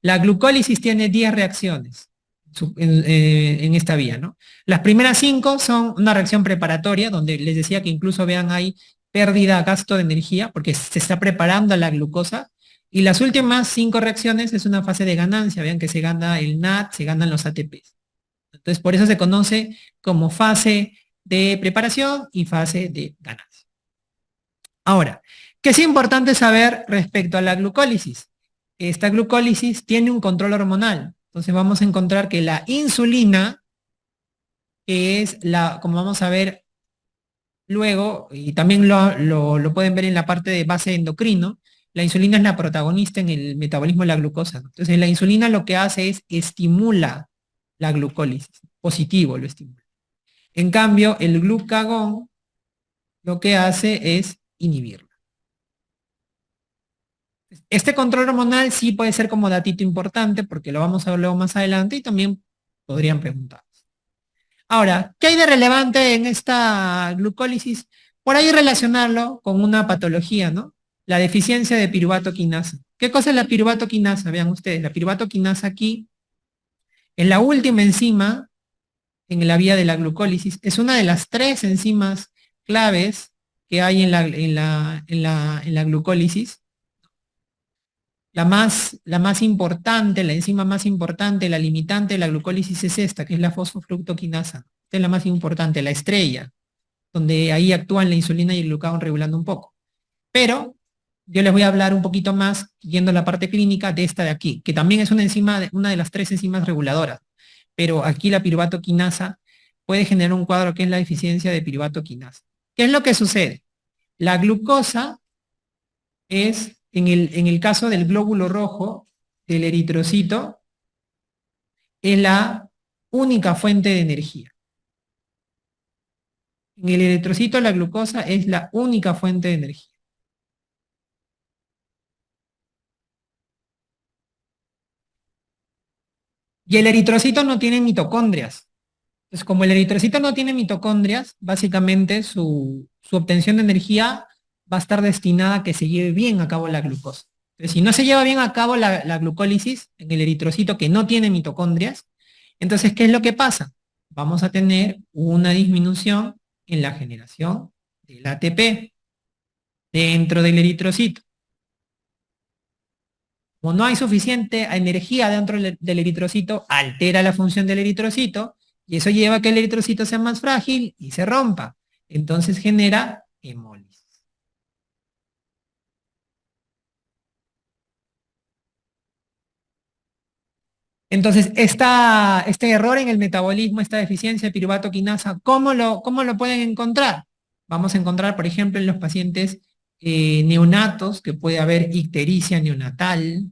La glucólisis tiene 10 reacciones en esta vía, ¿no? Las primeras 5 son una reacción preparatoria, donde les decía que incluso vean hay pérdida, gasto de energía, porque se está preparando la glucosa. Y las últimas 5 reacciones es una fase de ganancia, vean que se gana el NAD, se ganan los ATPs. Entonces, por eso se conoce como fase de preparación y fase de ganancia. Ahora, ¿qué es importante saber respecto a la glucólisis? Esta glucólisis tiene un control hormonal. Entonces vamos a encontrar que la insulina, que es como vamos a ver luego, y también lo pueden ver en la parte de base endocrino, la insulina es la protagonista en el metabolismo de la glucosa. Entonces la insulina lo que hace es estimula la glucólisis, positivo lo estimula. En cambio, el glucagón lo que hace es inhibirla. Este control hormonal sí puede ser como datito importante porque lo vamos a ver luego más adelante y también podrían preguntar. Ahora, ¿qué hay de relevante en esta glucólisis? Por ahí relacionarlo con una patología, ¿no? La deficiencia de piruvato quinasa. ¿Qué cosa es la piruvato quinasa? Vean ustedes, la piruvato quinasa aquí es la última enzima en la vía de la glucólisis. Es una de las 3 enzimas claves que hay en la glucólisis. La más importante, la enzima más importante, la limitante de la glucólisis es esta, que es la fosfofructoquinasa. Esta es la más importante, la estrella, donde ahí actúan la insulina y el glucagón regulando un poco. Pero yo les voy a hablar un poquito más, yendo a la parte clínica, de esta de aquí, que también es una enzima, una de las 3 enzimas reguladoras. Pero aquí la piruvato quinasa puede generar un cuadro que es la deficiencia de piruvato quinasa. ¿Qué es lo que sucede? La glucosa es, en el caso del glóbulo rojo, del eritrocito, es la única fuente de energía. En el eritrocito la glucosa es la única fuente de energía. Y el eritrocito no tiene mitocondrias. Entonces, como el eritrocito no tiene mitocondrias, básicamente su obtención de energía va a estar destinada a que se lleve bien a cabo la glucosa. Entonces, si no se lleva bien a cabo la glucólisis en el eritrocito que no tiene mitocondrias, entonces, ¿qué es lo que pasa? Vamos a tener una disminución en la generación del ATP dentro del eritrocito. Como no hay suficiente energía dentro del eritrocito, altera la función del eritrocito y eso lleva a que el eritrocito sea más frágil y se rompa. Entonces genera hemólisis. Entonces, este error en el metabolismo, esta deficiencia de piruvato quinasa, ¿cómo lo pueden encontrar? Vamos a encontrar, por ejemplo, en los pacientes neonatos, que puede haber ictericia neonatal,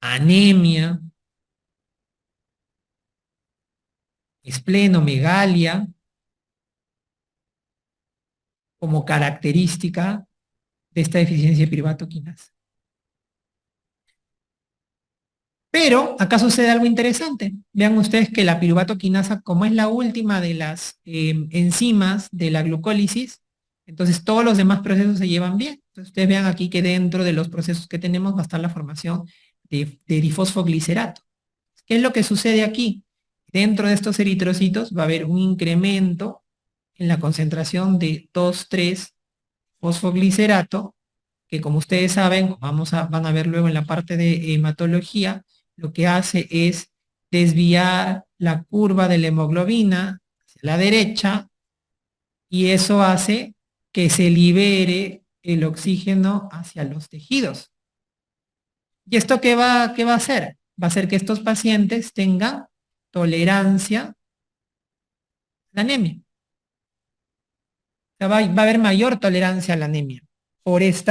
anemia, esplenomegalia, como característica de esta deficiencia de piruvato quinasa. Pero acá sucede algo interesante. Vean ustedes que la piruvato quinasa, como es la última de las enzimas de la glucólisis, entonces todos los demás procesos se llevan bien. Entonces ustedes vean aquí que dentro de los procesos que tenemos va a estar la formación de difosfoglicerato. ¿Qué es lo que sucede aquí? Dentro de estos eritrocitos va a haber un incremento en la concentración de 2,3-fosfoglicerato, que como ustedes saben, van a ver luego en la parte de hematología, lo que hace es desviar la curva de la hemoglobina hacia la derecha y eso hace que se libere el oxígeno hacia los tejidos. ¿Y esto qué va a hacer? Va a hacer que estos pacientes tengan tolerancia a la anemia. O sea, va a haber mayor tolerancia a la anemia por este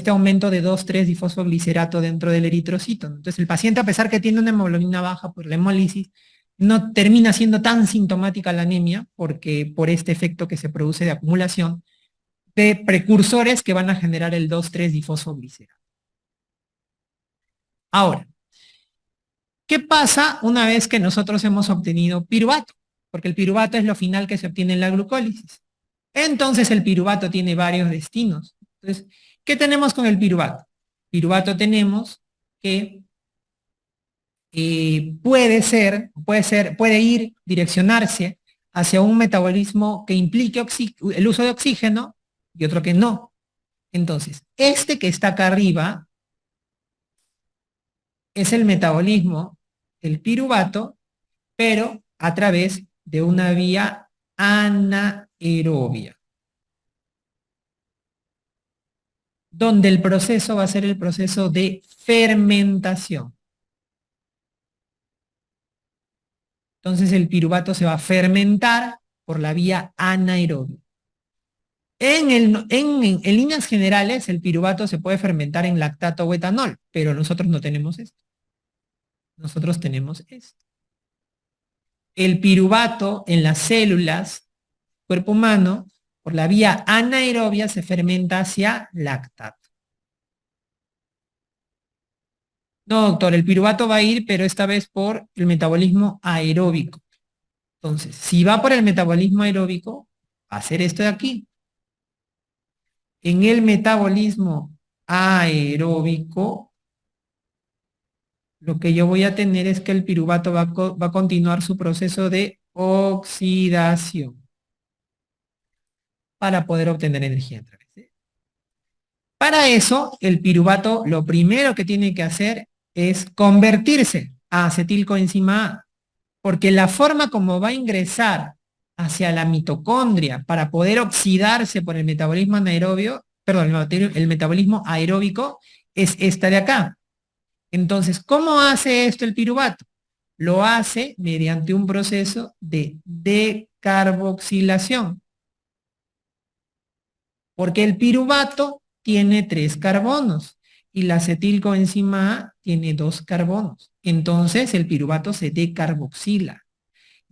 aumento de 2,3-difosfoglicerato dentro del eritrocito. Entonces el paciente, a pesar que tiene una hemoglobina baja por la hemólisis, no termina siendo tan sintomática la anemia porque por este efecto que se produce de acumulación de precursores que van a generar el 2,3-difosfoglicerato. Ahora, ¿qué pasa una vez que nosotros hemos obtenido piruvato? Porque el piruvato es lo final que se obtiene en la glucólisis. Entonces el piruvato tiene varios destinos. Entonces, ¿Qué tenemos con el piruvato? Piruvato tenemos que puede ir, direccionarse hacia un metabolismo que implique el uso de oxígeno y otro que no. Entonces, este que está acá arriba es el metabolismo del piruvato, pero a través de una vía anaerobia, donde el proceso va a ser el proceso de fermentación. Entonces el piruvato se va a fermentar por la vía anaerobia. En líneas generales, el piruvato se puede fermentar en lactato o etanol, pero nosotros no tenemos esto. Nosotros tenemos esto. El piruvato en las células, cuerpo humano, por la vía anaerobia se fermenta hacia lactato. No, doctor, el piruvato va a ir, pero esta vez por el metabolismo aeróbico. Entonces, si va por el metabolismo aeróbico, va a hacer esto de aquí. En el metabolismo aeróbico, lo que yo voy a tener es que el piruvato va a continuar su proceso de oxidación para poder obtener energía otra vez. Para eso, el piruvato lo primero que tiene que hacer es convertirse a acetilcoenzima A, porque la forma como va a ingresar hacia la mitocondria para poder oxidarse por el metabolismo anaerobio, perdón, el metabolismo aeróbico es esta de acá. Entonces, ¿cómo hace esto el piruvato? Lo hace mediante un proceso de decarboxilación, porque el piruvato tiene 3 carbonos y la acetilcoenzima A tiene 2 carbonos. Entonces, el piruvato se decarboxila.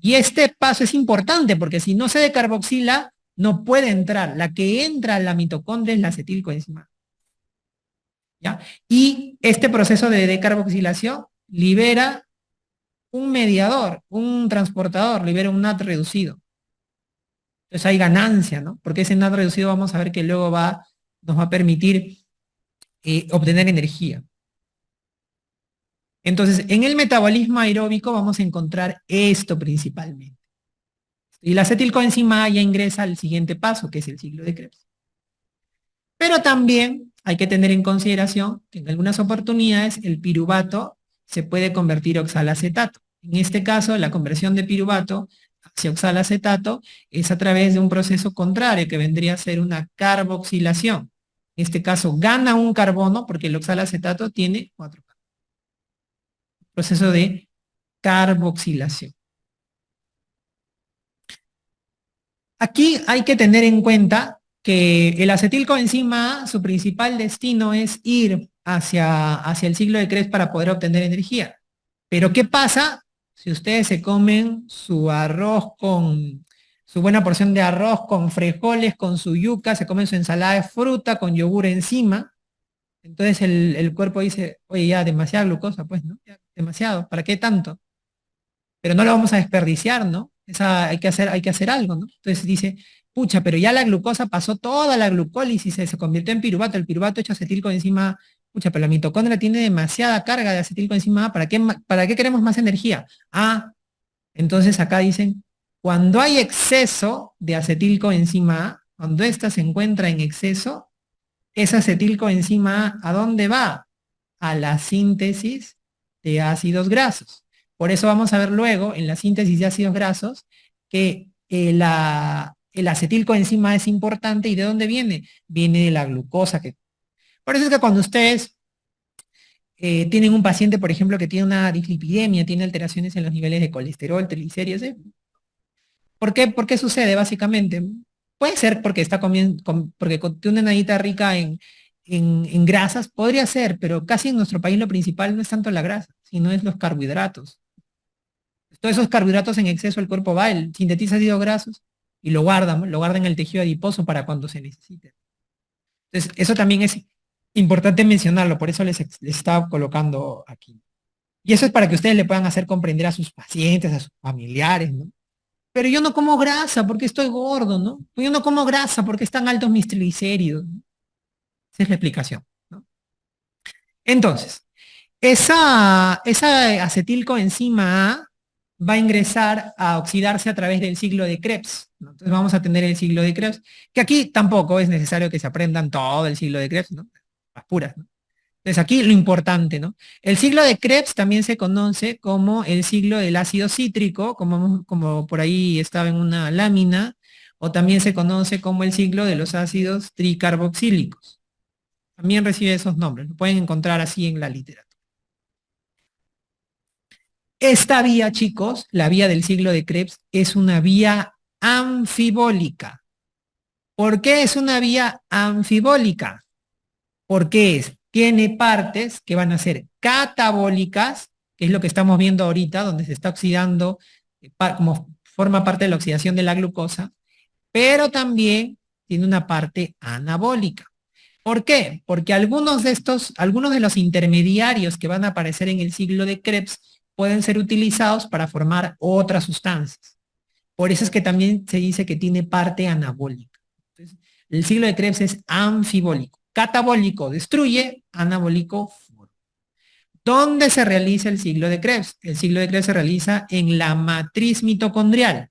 Y este paso es importante porque si no se decarboxila, no puede entrar. La que entra a la mitocondria es la acetilcoenzima. ¿Ya? Y este proceso de decarboxilación libera un mediador, un transportador, libera un NAT reducido. Entonces hay ganancia, ¿no? Porque ese NAT reducido vamos a ver que luego nos va a permitir obtener energía. Entonces, en el metabolismo aeróbico vamos a encontrar esto principalmente. Y la acetilcoenzima A ya ingresa al siguiente paso, que es el ciclo de Krebs. Pero también hay que tener en consideración que en algunas oportunidades el piruvato se puede convertir a oxalacetato. En este caso, la conversión de piruvato hacia oxalacetato es a través de un proceso contrario, que vendría a ser una carboxilación. En este caso, gana un carbono porque el oxalacetato tiene 4 carbonos. Proceso de carboxilación. Aquí hay que tener en cuenta que el acetilcoenzima A, su principal destino es ir hacia el ciclo de Krebs para poder obtener energía. Pero ¿qué pasa si ustedes se comen su arroz con su buena porción de arroz con frijoles, con su yuca, se comen su ensalada de fruta con yogur encima? Entonces el cuerpo dice, oye, ya demasiada glucosa, pues, ¿no? Ya, demasiado, ¿para qué tanto? Pero no lo vamos a desperdiciar, ¿no? Hay que hacer algo, ¿no? Entonces dice, pucha, pero ya la glucosa pasó toda la glucólisis, se convirtió en piruvato, el piruvato hecho acetilcoenzima, pucha, pero la mitocondria tiene demasiada carga de acetilcoenzima A, ¿para qué queremos más energía? Ah, entonces acá dicen, cuando hay exceso de acetilcoenzima A, cuando ésta se encuentra en exceso, esa acetilcoenzima A, ¿a dónde va? A la síntesis de ácidos grasos. Por eso vamos a ver luego en la síntesis de ácidos grasos que el acetilcoenzima es importante. ¿Y de dónde viene? Viene de la glucosa. Por eso es que cuando ustedes tienen un paciente, por ejemplo, que tiene una dislipidemia, tiene alteraciones en los niveles de colesterol, triglicéridos, ¿por qué sucede básicamente? Puede ser porque está comiendo, porque tiene una dieta rica en grasas, podría ser, pero casi en nuestro país lo principal no es tanto la grasa, sino es los carbohidratos. Todos esos carbohidratos en exceso el cuerpo va, sintetiza ácidos grasos y lo guarda en el tejido adiposo para cuando se necesite. Entonces, eso también es importante mencionarlo, por eso les estaba colocando aquí. Y eso es para que ustedes le puedan hacer comprender a sus pacientes, a sus familiares, ¿no? Pero yo no como grasa porque estoy gordo, ¿no? Yo no como grasa porque están altos mis triglicéridos, ¿no? Esa es la explicación, ¿no? Entonces, esa acetilcoenzima A va a ingresar a oxidarse a través del ciclo de Krebs, ¿no? Entonces vamos a tener el ciclo de Krebs, que aquí tampoco es necesario que se aprendan todo el ciclo de Krebs, ¿no? Las puras, ¿no? Entonces aquí lo importante, ¿no? El ciclo de Krebs también se conoce como el ciclo del ácido cítrico, como por ahí estaba en una lámina, o también se conoce como el ciclo de los ácidos tricarboxílicos. También recibe esos nombres, lo pueden encontrar así en la literatura. Esta vía, chicos, la vía del ciclo de Krebs, es una vía anfibólica. ¿Por qué es una vía anfibólica? Porque tiene partes que van a ser catabólicas, que es lo que estamos viendo ahorita, donde se está oxidando, como forma parte de la oxidación de la glucosa, pero también tiene una parte anabólica. ¿Por qué? Porque algunos de los intermediarios que van a aparecer en el ciclo de Krebs pueden ser utilizados para formar otras sustancias. Por eso es que también se dice que tiene parte anabólica. Entonces, el ciclo de Krebs es anfibólico. Catabólico destruye, anabólico forma. ¿Dónde se realiza el ciclo de Krebs? El ciclo de Krebs se realiza en la matriz mitocondrial.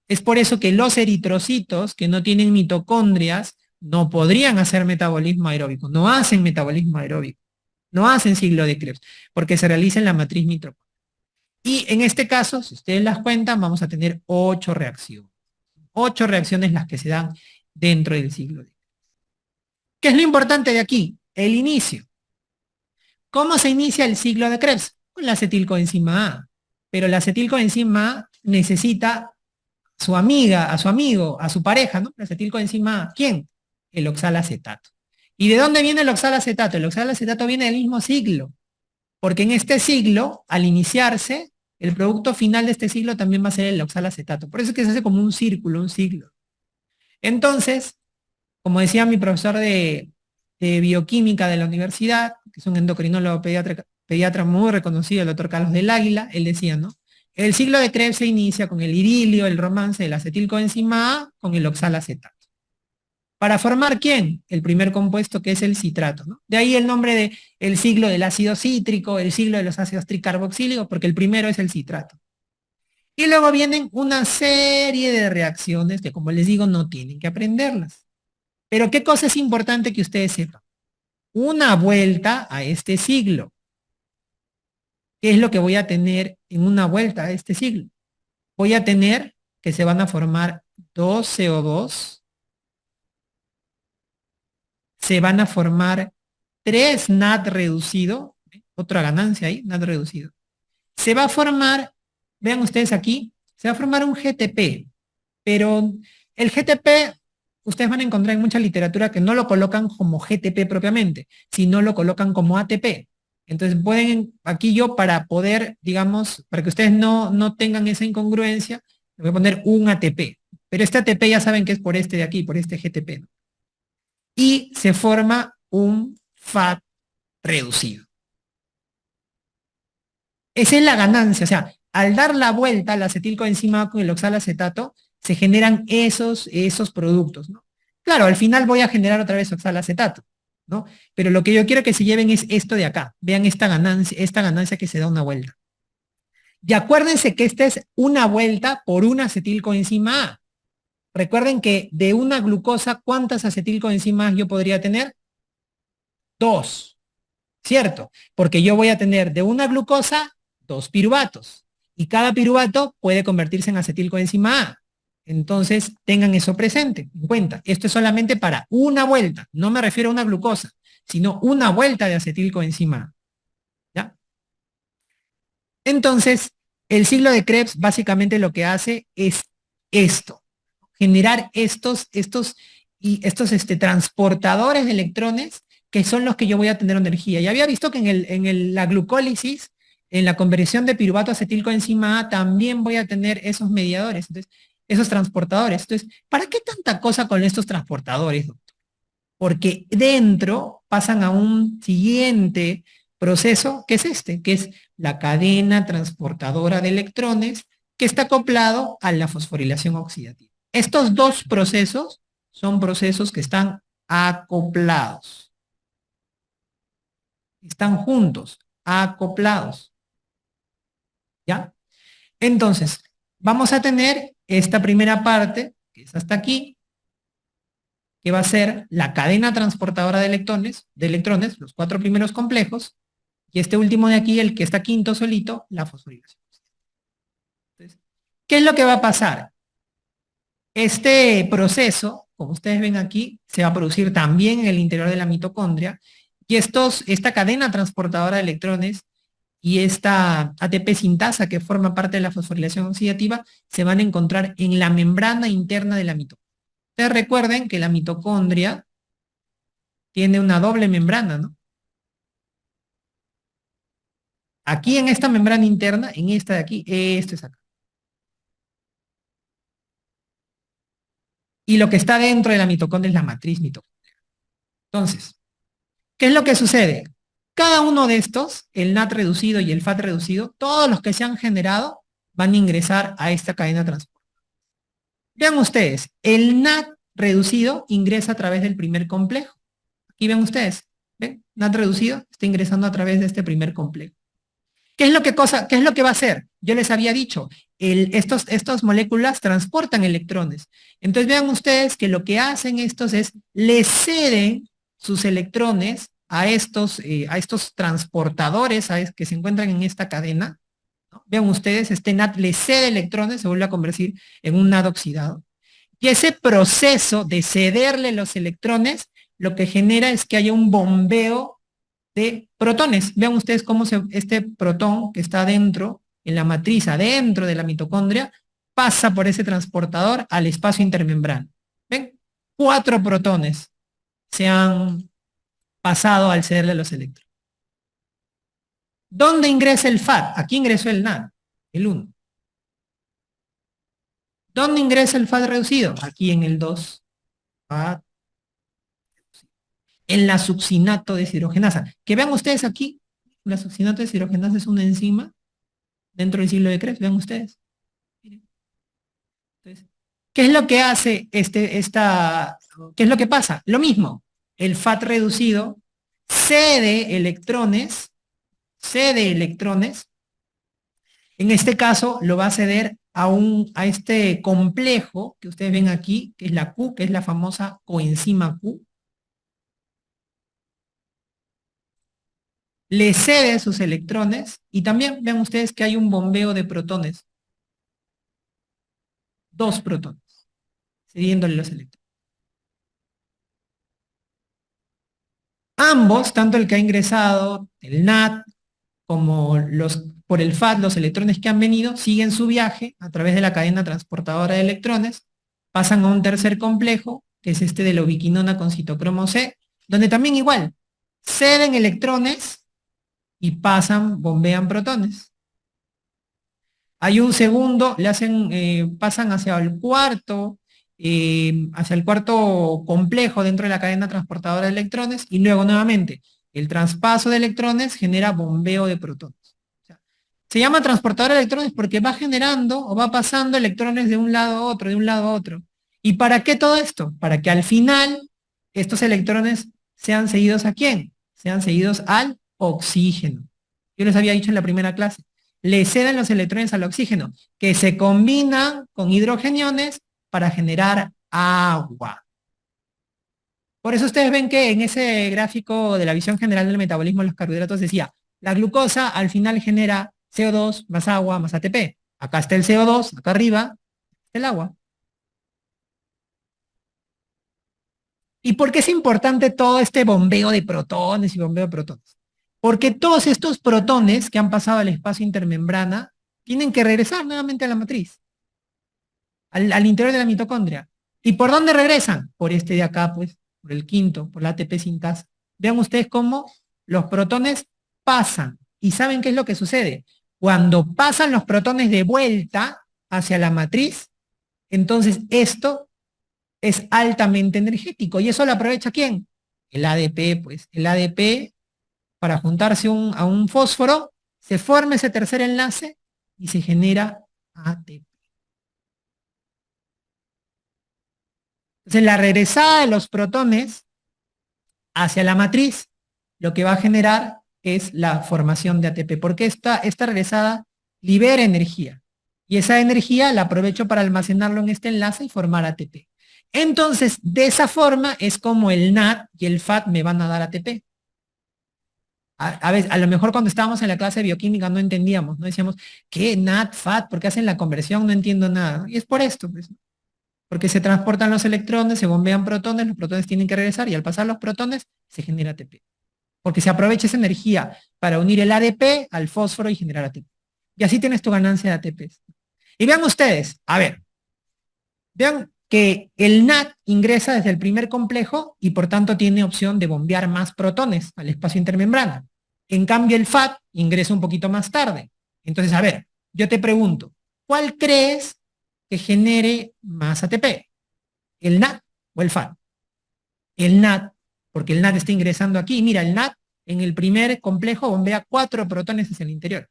Es por eso que los eritrocitos que no tienen mitocondrias no podrían hacer metabolismo aeróbico, no hacen metabolismo aeróbico, no hacen ciclo de Krebs, porque se realiza en la matriz mitocondrial. Y en este caso, si ustedes las cuentan, vamos a tener 8 reacciones. 8 reacciones las que se dan dentro del ciclo de Krebs. ¿Qué es lo importante de aquí? El inicio. ¿Cómo se inicia el ciclo de Krebs? Con la acetilcoenzima A. Pero la acetilcoenzima A necesita su amiga, a su amigo, a su pareja, ¿no? La acetilcoenzima A. ¿Quién? El oxalacetato. ¿Y de dónde viene el oxalacetato? El oxalacetato viene del mismo ciclo. Porque en este ciclo, al iniciarse, el producto final de este ciclo también va a ser el oxalacetato. Por eso es que se hace como un círculo, un ciclo. Entonces, como decía mi profesor de bioquímica de la universidad, que es un endocrinólogo pediatra muy reconocido, el doctor Carlos del Águila, él decía, ¿no? El ciclo de Krebs se inicia con el idilio, el romance de la acetilcoenzima A con el oxalacetato. ¿Para formar quién? El primer compuesto que es el citrato, ¿no? De ahí el nombre de el ciclo del ácido cítrico, el ciclo de los ácidos tricarboxílicos, porque el primero es el citrato. Y luego vienen una serie de reacciones que, como les digo, no tienen que aprenderlas. Pero ¿qué cosa es importante que ustedes sepan? Una vuelta a este siglo. ¿Qué es lo que voy a tener en una vuelta a este siglo? Voy a tener que se van a formar 2 CO2, se van a formar 3 NAD reducido, otra ganancia ahí, NAD reducido. Se va a formar, vean ustedes aquí, se va a formar un GTP, pero el GTP, ustedes van a encontrar en mucha literatura que no lo colocan como GTP propiamente, sino lo colocan como ATP. Entonces pueden, aquí yo para poder, digamos, para que ustedes no tengan esa incongruencia, le voy a poner un ATP. Pero este ATP ya saben que es por este de aquí, por este GTP, ¿no? Y se forma un FAT reducido. Esa es la ganancia, o sea, al dar la vuelta al acetilcoenzima con el oxalacetato, se generan esos productos, ¿no? Claro, al final voy a generar otra vez oxalacetato, ¿no? Pero lo que yo quiero que se lleven es esto de acá. Vean esta ganancia que se da una vuelta. Y acuérdense que esta es una vuelta por una acetilcoenzima A. Recuerden que de una glucosa, ¿cuántas acetilcoenzimas yo podría tener? 2, ¿cierto? Porque yo voy a tener de una glucosa 2 piruvatos. Y cada piruvato puede convertirse en acetilcoenzima A. Entonces, tengan eso presente, en cuenta. Esto es solamente para una vuelta. No me refiero a una glucosa, sino una vuelta de acetilcoenzima A. ¿Ya? Entonces, el ciclo de Krebs básicamente lo que hace es esto. Generar estos transportadores de electrones que son los que yo voy a tener energía. Y había visto que la glucólisis, en la conversión de piruvato a acetilcoenzima A, también voy a tener esos mediadores, entonces, esos transportadores. Entonces, ¿para qué tanta cosa con estos transportadores, doctor? Porque dentro pasan a un siguiente proceso, que es este, que es la cadena transportadora de electrones, que está acoplado a la fosforilación oxidativa. Estos dos procesos son procesos que están acoplados. Están juntos, acoplados. ¿Ya? Entonces, vamos a tener esta primera parte, que es hasta aquí, que va a ser la cadena transportadora de electrones, los 4 primeros complejos, y este último de aquí, el que está quinto solito, la fosforilación. Entonces, ¿qué es lo que va a pasar? Este proceso, como ustedes ven aquí, se va a producir también en el interior de la mitocondria, y esta cadena transportadora de electrones y esta ATP sintasa que forma parte de la fosforilación oxidativa se van a encontrar en la membrana interna de la mitocondria. Ustedes recuerden que la mitocondria tiene una doble membrana, ¿no? Aquí en esta membrana interna, en esta de aquí, esto es acá. Y lo que está dentro de la mitocondria es la matriz mitocondrial. Entonces, ¿qué es lo que sucede? Cada uno de estos, el NAT reducido y el FAT reducido, todos los que se han generado van a ingresar a esta cadena transportadora. Vean ustedes, el NAT reducido ingresa a través del primer complejo. Aquí ven ustedes, ¿ven? NAT reducido está ingresando a través de este primer complejo. ¿Qué es lo que va a hacer? Yo les había dicho, estas moléculas transportan electrones. Entonces vean ustedes que lo que hacen estos es, le ceden sus electrones a estos transportadores que se encuentran en esta cadena, ¿no? Vean ustedes, este NAT le cede electrones, se vuelve a convertir en un NAT oxidado. Y ese proceso de cederle los electrones, lo que genera es que haya un bombeo de protones. Vean ustedes cómo este protón que está adentro, en la matriz, adentro de la mitocondria, pasa por ese transportador al espacio intermembrana. ¿Ven? 4 protones se han pasado al cederle los electrones. ¿Dónde ingresa el FAT? Aquí ingresó el NAD, el 1. ¿Dónde ingresa el FAT reducido? Aquí en el 2. FAT. En la succinato deshidrogenasa. Que vean ustedes aquí, la succinato deshidrogenasa es una enzima dentro del ciclo de Krebs, vean ustedes. Entonces, ¿qué es lo que hace qué es lo que pasa? Lo mismo, el FAT reducido cede electrones, en este caso lo va a ceder a este complejo que ustedes ven aquí, que es la Q, que es la famosa coenzima Q, le cede sus electrones y también vean ustedes que hay un bombeo de protones, 2 protones, cediéndole los electrones. Ambos, tanto el que ha ingresado, el NAT, como por el FAT, los electrones que han venido, siguen su viaje a través de la cadena transportadora de electrones, pasan a un tercer complejo, que es este de la ubiquinona con citocromo C, donde también igual, ceden electrones y bombean protones. Hay un segundo, pasan hacia el cuarto complejo dentro de la cadena transportadora de electrones y luego nuevamente el traspaso de electrones genera bombeo de protones. O sea, se llama transportador de electrones porque va generando o va pasando electrones de un lado a otro, de un lado a otro. ¿Y para qué todo esto? Para que al final estos electrones sean cedidos ¿a quién? Sean cedidos al oxígeno. Yo les había dicho en la primera clase, le ceden los electrones al oxígeno, que se combinan con hidrogeniones para generar agua. Por eso ustedes ven que en ese gráfico de la visión general del metabolismo de los carbohidratos decía, la glucosa al final genera CO2 más agua más ATP. Acá está el CO2, acá arriba está el agua. ¿Y por qué es importante todo este bombeo de protones y bombeo de protones? Porque todos estos protones que han pasado al espacio intermembrana tienen que regresar nuevamente a la matriz, al interior de la mitocondria. ¿Y por dónde regresan? Por este de acá, pues, por el quinto, por la ATP sintasa. Vean ustedes cómo los protones pasan. ¿Y saben qué es lo que sucede? Cuando pasan los protones de vuelta hacia la matriz, entonces esto es altamente energético. ¿Y eso lo aprovecha quién? El ADP, pues. El ADP, para juntarse a un fósforo, se forma ese tercer enlace y se genera ATP. Entonces, la regresada de los protones hacia la matriz, lo que va a generar es la formación de ATP, porque esta regresada libera energía, y esa energía la aprovecho para almacenarlo en este enlace y formar ATP. Entonces, de esa forma es como el NAD y el FAT me van a dar ATP. A lo mejor cuando estábamos en la clase de bioquímica no entendíamos, no decíamos, ¿qué? NAD, FAT, ¿por qué hacen la conversión? No entiendo nada. Y es por esto, pues, porque se transportan los electrones, se bombean protones, los protones tienen que regresar y al pasar los protones se genera ATP. Porque se aprovecha esa energía para unir el ADP al fósforo y generar ATP. Y así tienes tu ganancia de ATP. Y vean ustedes, a ver, vean que el NAD ingresa desde el primer complejo y por tanto tiene opción de bombear más protones al espacio intermembrana. En cambio el FAT ingresa un poquito más tarde. Entonces, a ver, yo te pregunto, ¿cuál crees que genere más ATP? ¿El NAD o el FAT? El NAD, porque el NAD está ingresando aquí. Mira, el NAD en el primer complejo bombea 4 protones hacia el interior.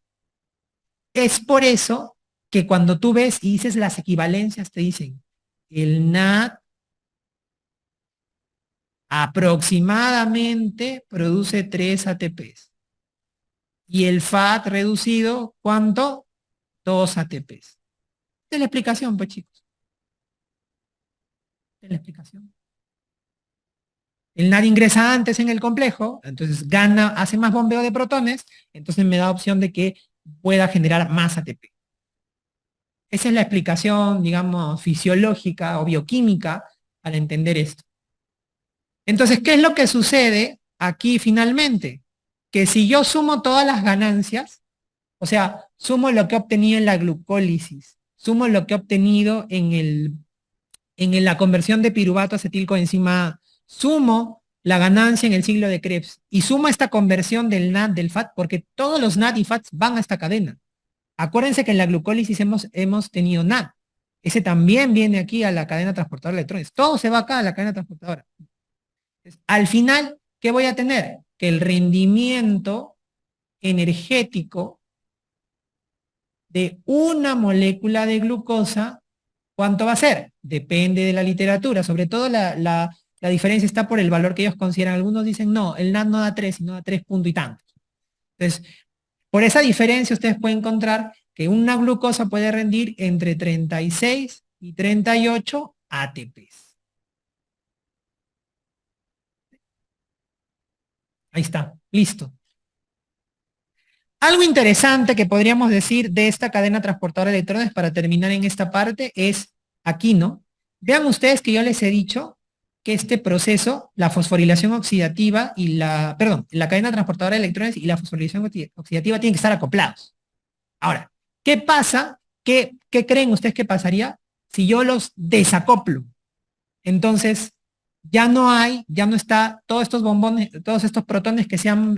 Es por eso que cuando tú ves y dices las equivalencias, te dicen, el NAD aproximadamente produce 3 ATPs. Y el FAT reducido, ¿cuánto? 2 ATPs. Esta es la explicación, pues chicos. Esta es la explicación. El NAD ingresa antes en el complejo, entonces gana, hace más bombeo de protones, entonces me da opción de que pueda generar más ATP. Esa es la explicación, digamos, fisiológica o bioquímica para entender esto. Entonces, ¿qué es lo que sucede aquí finalmente? Que si yo sumo todas las ganancias, o sea, sumo lo que he obtenido en la glucólisis, sumo lo que he obtenido en la conversión de piruvato a acetilcoenzima A, sumo la ganancia en el ciclo de Krebs y sumo esta conversión del NAD, del FAT, porque todos los NAD y FATs van a esta cadena. Acuérdense que en la glucólisis hemos tenido NAD. Ese también viene aquí a la cadena transportadora de electrones. Todo se va acá a la cadena transportadora. Entonces, al final, ¿qué voy a tener? Que el rendimiento energético de una molécula de glucosa, ¿cuánto va a ser? Depende de la literatura. Sobre todo la diferencia está por el valor que ellos consideran. Algunos dicen, no, el NAD no da 3, sino da 3 punto y tantos. Entonces, por esa diferencia ustedes pueden encontrar que una glucosa puede rendir entre 36 y 38 ATPs. Ahí está, listo. Algo interesante que podríamos decir de esta cadena transportadora de electrones para terminar en esta parte es aquí, ¿no? Vean ustedes que yo les he dicho que este proceso, la fosforilación oxidativa y la cadena transportadora de electrones y la fosforilación oxidativa tienen que estar acoplados. Ahora, ¿qué pasa? ¿Qué creen ustedes que pasaría si yo los desacoplo? Entonces, ya no está, todos estos bombones, todos estos protones que se han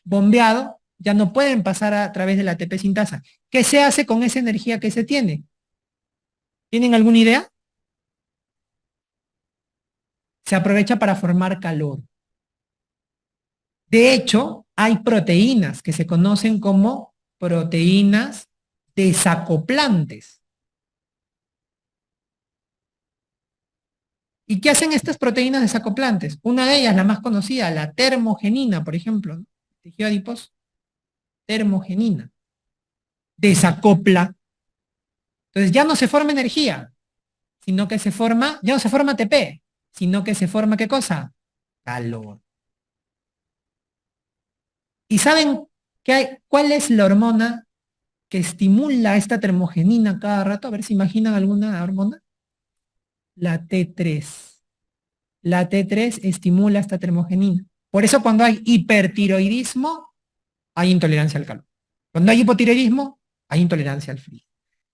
bombeado, ya no pueden pasar a través de la ATP sintasa. ¿Qué se hace con esa energía que se tiene? ¿Tienen alguna idea? Se aprovecha para formar calor. De hecho, hay proteínas que se conocen como proteínas desacoplantes. ¿Y qué hacen estas proteínas desacoplantes? Una de ellas, la más conocida, la termogenina, por ejemplo, ¿no? Tejido adiposo. Termogenina. Desacopla. Entonces ya no se forma energía, sino que se forma, ya no se forma ATP, sino que se forma, ¿qué cosa? Calor. ¿Y saben cuál es la hormona que estimula esta termogenina cada rato? A ver si imaginan alguna hormona. La T3. La T3 estimula esta termogenina. Por eso cuando hay hipertiroidismo, hay intolerancia al calor. Cuando hay hipotiroidismo, hay intolerancia al frío.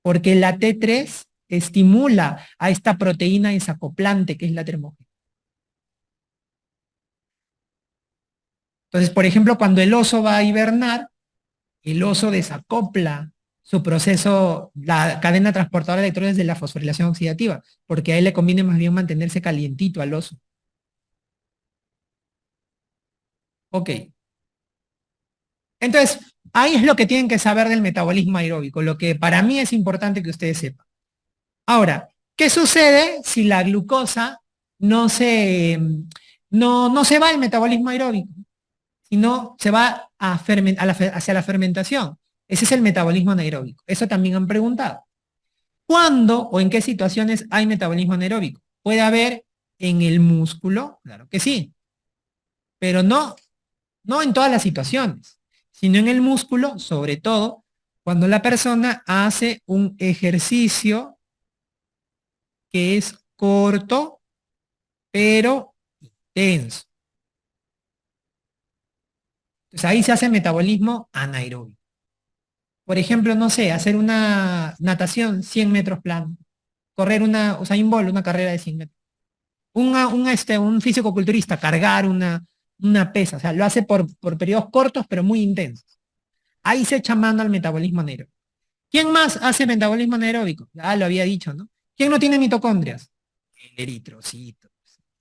Porque la T3 estimula a esta proteína desacoplante que es la termogenina. Entonces, por ejemplo, cuando el oso va a hibernar, el oso desacopla su proceso, la cadena transportadora de electrones de la fosforilación oxidativa, porque a él le conviene más bien mantenerse calientito al oso. Ok. Entonces, ahí es lo que tienen que saber del metabolismo aeróbico, lo que para mí es importante que ustedes sepan. Ahora, ¿qué sucede si la glucosa no se, no se va el metabolismo aeróbico, sino se va hacia la fermentación. Ese es el metabolismo anaeróbico. Eso también han preguntado. ¿Cuándo o en qué situaciones hay metabolismo anaeróbico? ¿Puede haber en el músculo? Claro que sí, pero no en todas las situaciones, sino en el músculo, sobre todo cuando la persona hace un ejercicio que es corto, pero intenso. Entonces ahí se hace metabolismo anaeróbico. Por ejemplo, no sé, hacer una natación 100 metros plano, correr una Usain Bolt, una carrera de 100 metros. Un fisicoculturista cargar una pesa, o sea, lo hace por periodos cortos, pero muy intensos. Ahí se echa mano al metabolismo anaeróbico. ¿Quién más hace metabolismo anaeróbico? Ya lo había dicho, ¿no? ¿Quién no tiene mitocondrias? El eritrocito.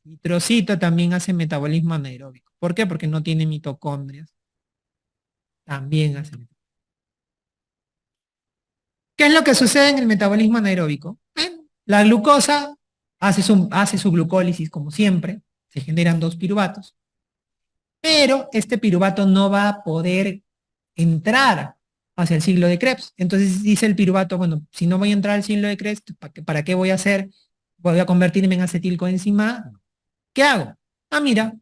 El eritrocito también hace metabolismo anaeróbico. ¿Por qué? Porque no tiene mitocondrias. También hace. ¿Qué es lo que sucede en el metabolismo anaeróbico? La glucosa hace su glucólisis como siempre, se generan dos piruvatos, pero este piruvato no va a poder entrar hacia el ciclo de Krebs. Entonces dice el piruvato, bueno, si no voy a entrar al ciclo de Krebs, ¿para qué voy a hacer? Voy a convertirme en acetilcoenzima A. ¿Qué hago? Ah, mira,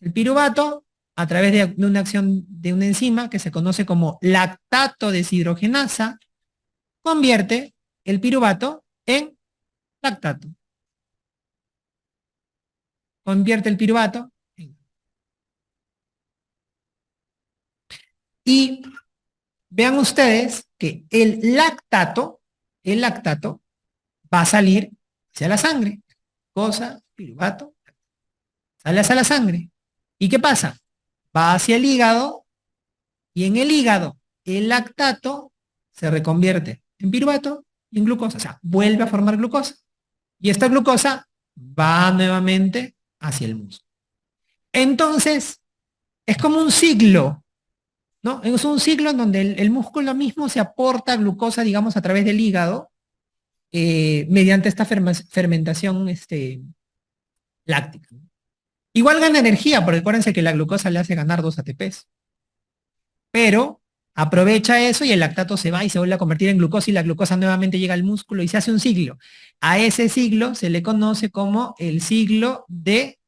el piruvato, a través de una acción de una enzima que se conoce como lactato deshidrogenasa, convierte el piruvato en lactato. Convierte el piruvato en... Y vean ustedes que el lactato va a salir hacia la sangre. Cosa, piruvato, sale hacia la sangre. ¿Y qué pasa? Va hacia el hígado y en el hígado el lactato se reconvierte en piruvato y en glucosa. O sea, vuelve a formar glucosa. Y esta glucosa va nuevamente hacia el músculo. Entonces, es como un ciclo, ¿no? Es un ciclo en donde el músculo mismo se aporta glucosa, digamos, a través del hígado, mediante esta fermentación láctica. Igual gana energía, porque acuérdense que la glucosa le hace ganar 2 ATPs. Pero aprovecha eso y el lactato se va y se vuelve a convertir en glucosa y la glucosa nuevamente llega al músculo y se hace un ciclo. A ese ciclo se le conoce como el ciclo de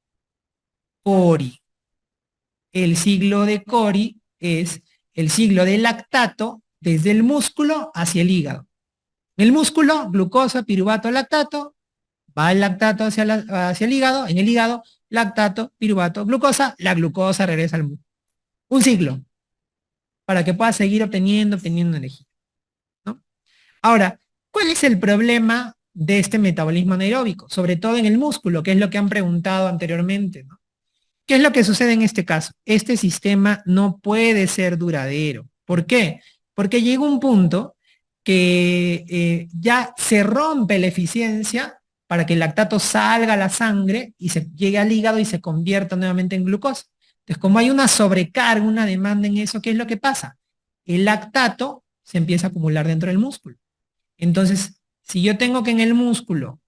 Cori. El ciclo de Cori es el ciclo del lactato desde el músculo hacia el hígado. El músculo, glucosa, piruvato, lactato, va el lactato hacia el hígado, en el hígado, lactato, piruvato, glucosa, la glucosa regresa al músculo. Un ciclo, para que pueda seguir obteniendo energía, ¿no? Ahora, ¿cuál es el problema de este metabolismo anaeróbico? Sobre todo en el músculo, que es lo que han preguntado anteriormente, ¿no? ¿Qué es lo que sucede en este caso? Este sistema no puede ser duradero. ¿Por qué? Porque llega un punto que ya se rompe la eficiencia para que el lactato salga a la sangre y se llegue al hígado y se convierta nuevamente en glucosa. Entonces, como hay una sobrecarga, una demanda en eso, ¿qué es lo que pasa? El lactato se empieza a acumular dentro del músculo. Entonces, si yo tengo que en el músculo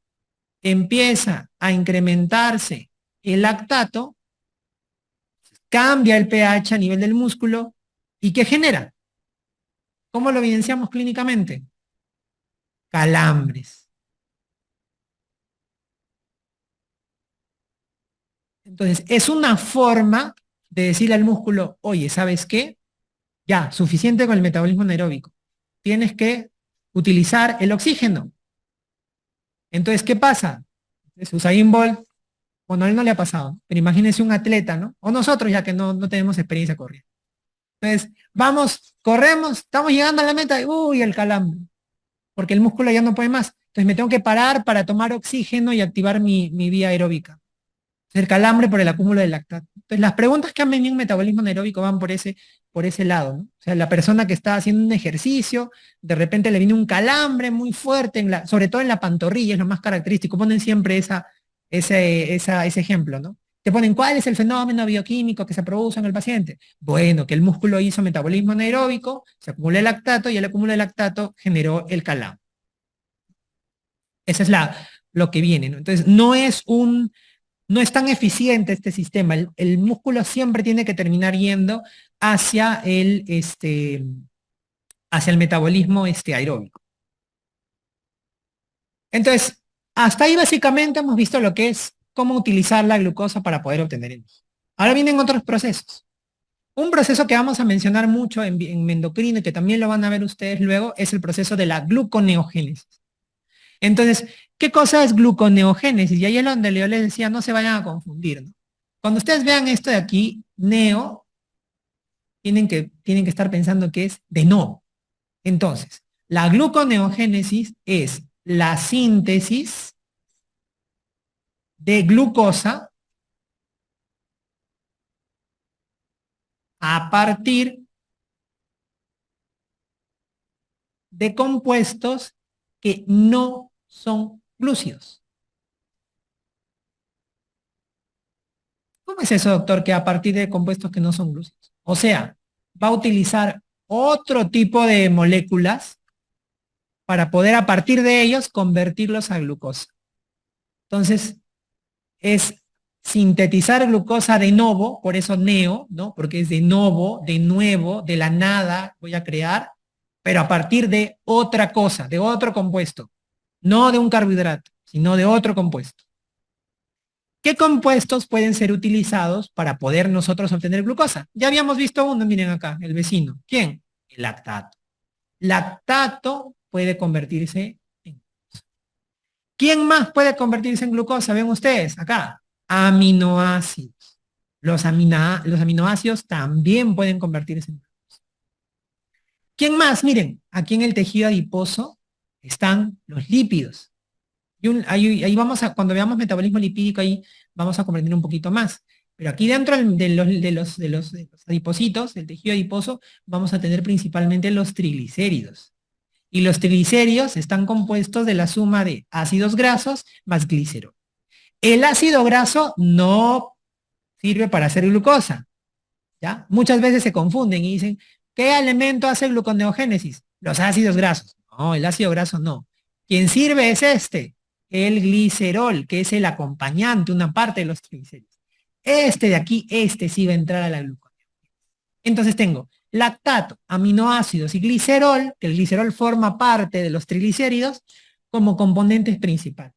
empieza a incrementarse el lactato, cambia el pH a nivel del músculo y ¿qué genera? ¿Cómo lo evidenciamos clínicamente? Calambres. Entonces, es una forma de decirle al músculo, oye, ¿sabes qué? Ya, suficiente con el metabolismo anaeróbico. Tienes que utilizar el oxígeno. Entonces, ¿qué pasa? Entonces, Usain Bolt, bueno, a él no le ha pasado, ¿no? Pero imagínense un atleta, ¿no? O nosotros, ya que no tenemos experiencia corriendo. Entonces, vamos, corremos, estamos llegando a la meta, y, uy, el calambre, porque el músculo ya no puede más. Entonces me tengo que parar para tomar oxígeno y activar mi vía aeróbica. El calambre por el acúmulo de lactato. Entonces las preguntas que han venido en metabolismo anaeróbico van por ese lado, ¿no? O sea, la persona que está haciendo un ejercicio, de repente le viene un calambre muy fuerte, sobre todo en la pantorrilla, es lo más característico. Ponen siempre ese ejemplo, ¿no? Te ponen cuál es el fenómeno bioquímico que se produce en el paciente. Bueno, que el músculo hizo metabolismo anaeróbico, se acumuló el lactato y el acúmulo de lactato generó el calambre. Esa es lo que viene, ¿no? Entonces, no es no es tan eficiente este sistema. El músculo siempre tiene que terminar yendo hacia hacia el metabolismo aeróbico. Entonces, hasta ahí básicamente hemos visto lo que es cómo utilizar la glucosa para poder obtener energía. Ahora vienen otros procesos. Un proceso que vamos a mencionar mucho en endocrino y que también lo van a ver ustedes luego es el proceso de la gluconeogénesis. Entonces, ¿qué cosa es gluconeogénesis? Y ahí es donde yo les decía, no se vayan a confundir, ¿no? Cuando ustedes vean esto de aquí, neo, tienen que estar pensando que es de nuevo. Entonces, la gluconeogénesis es la síntesis de glucosa a partir de compuestos que no son glúcidos. ¿Cómo es eso, doctor, que a partir de compuestos que no son glúcidos? O sea, va a utilizar otro tipo de moléculas para poder a partir de ellos convertirlos a glucosa. Entonces, es sintetizar glucosa de novo, por eso neo, ¿no? Porque es de novo, de nuevo, de la nada voy a crear, pero a partir de otra cosa, de otro compuesto, no de un carbohidrato, sino de otro compuesto. ¿Qué compuestos pueden ser utilizados para poder nosotros obtener glucosa? Ya habíamos visto uno, miren acá, el vecino. ¿Quién? El lactato. Lactato puede convertirse en glucosa. ¿Quién más puede convertirse en glucosa? Ven ustedes, acá. Aminoácidos. Los aminoácidos también pueden convertirse en glucosa. ¿Quién más? Miren, aquí en el tejido adiposo están los lípidos. Ahí vamos a, cuando veamos metabolismo lipídico, ahí vamos a comprender un poquito más. Pero aquí dentro de los adipocitos, del tejido adiposo, vamos a tener principalmente los triglicéridos. Y los triglicéridos están compuestos de la suma de ácidos grasos más glicerol. El ácido graso no sirve para hacer glucosa, ¿ya? Muchas veces se confunden y dicen, ¿qué elemento hace gluconeogénesis? Los ácidos grasos. No, el ácido graso no. Quien sirve es el glicerol, que es el acompañante, una parte de los triglicéridos. Este de aquí, este sí va a entrar a la glucosa. Entonces tengo lactato, aminoácidos y glicerol, que el glicerol forma parte de los triglicéridos, como componentes principales.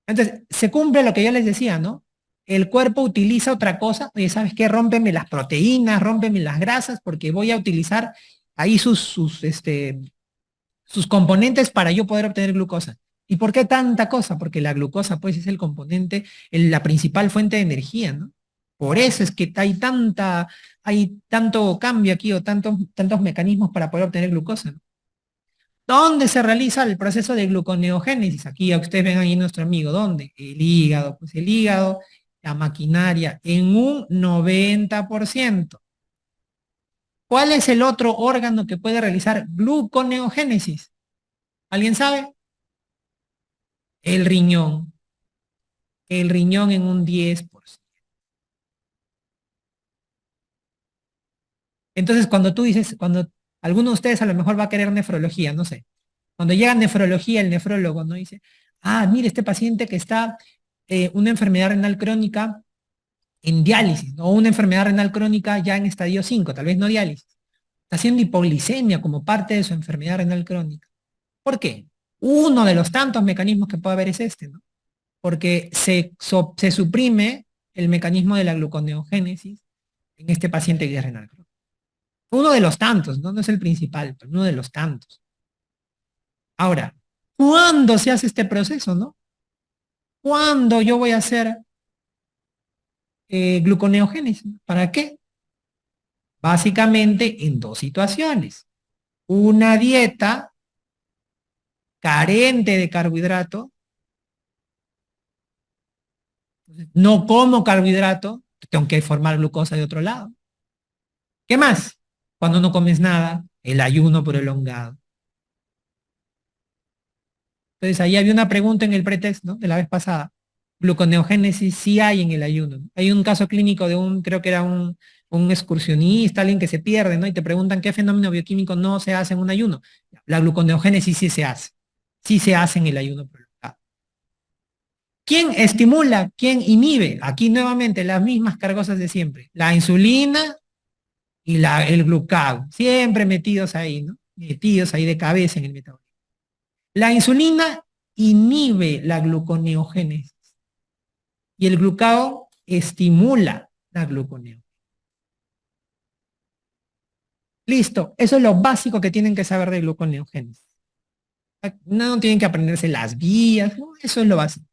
Entonces, se cumple lo que yo les decía, ¿no? El cuerpo utiliza otra cosa, oye, ¿sabes qué? Rómpeme las proteínas, rómpeme las grasas, porque voy a utilizar ahí sus componentes para yo poder obtener glucosa. ¿Y por qué tanta cosa? Porque la glucosa, pues, es el componente, la principal fuente de energía, ¿no? Por eso es que hay tanto cambio aquí o tantos mecanismos para poder obtener glucosa, ¿no? ¿Dónde se realiza el proceso de gluconeogénesis? Aquí a ustedes ven ahí nuestro amigo, ¿dónde? El hígado, pues el hígado, la maquinaria, en un 90%. ¿Cuál es el otro órgano que puede realizar gluconeogénesis? ¿Alguien sabe? El riñón. El riñón en un 10%. Entonces, cuando tú dices, cuando alguno de ustedes a lo mejor va a querer nefrología, no sé. Cuando llega nefrología, el nefrólogo no dice, ah, mire, este paciente que está una enfermedad renal crónica en diálisis, o una enfermedad renal crónica ya en estadio 5, tal vez no diálisis. Está haciendo hipoglicemia como parte de su enfermedad renal crónica. ¿Por qué? Uno de los tantos mecanismos que puede haber es este, ¿no? Porque se suprime el mecanismo de la gluconeogénesis en este paciente que es renal crónico. Uno de los tantos, ¿no? No es el principal, pero uno de los tantos. Ahora, ¿cuándo se hace este proceso, no? ¿Cuándo yo voy a hacer gluconeogénesis? ¿Para qué? Básicamente en dos situaciones. Una dieta carente de carbohidrato, no como carbohidrato, tengo que formar glucosa de otro lado. ¿Qué más? Cuando no comes nada, el ayuno prolongado. Entonces ahí había una pregunta en el pretexto, ¿no? De la vez pasada. Gluconeogénesis sí hay en el ayuno, ¿no? Hay un caso clínico de creo que era un excursionista, alguien que se pierde, ¿no? Y te preguntan qué fenómeno bioquímico no se hace en un ayuno. La gluconeogénesis sí se hace en el ayuno prolongado. ¿Quién estimula? ¿Quién inhibe? Aquí nuevamente las mismas cargosas de siempre. La insulina y el glucagón. Siempre metidos ahí, ¿no? Metidos ahí de cabeza en el metabolismo. La insulina inhibe la gluconeogénesis y el glucagón estimula la gluconeogénesis. Listo, eso es lo básico que tienen que saber de gluconeogénesis. No tienen que aprenderse las vías, ¿no? Eso es lo básico.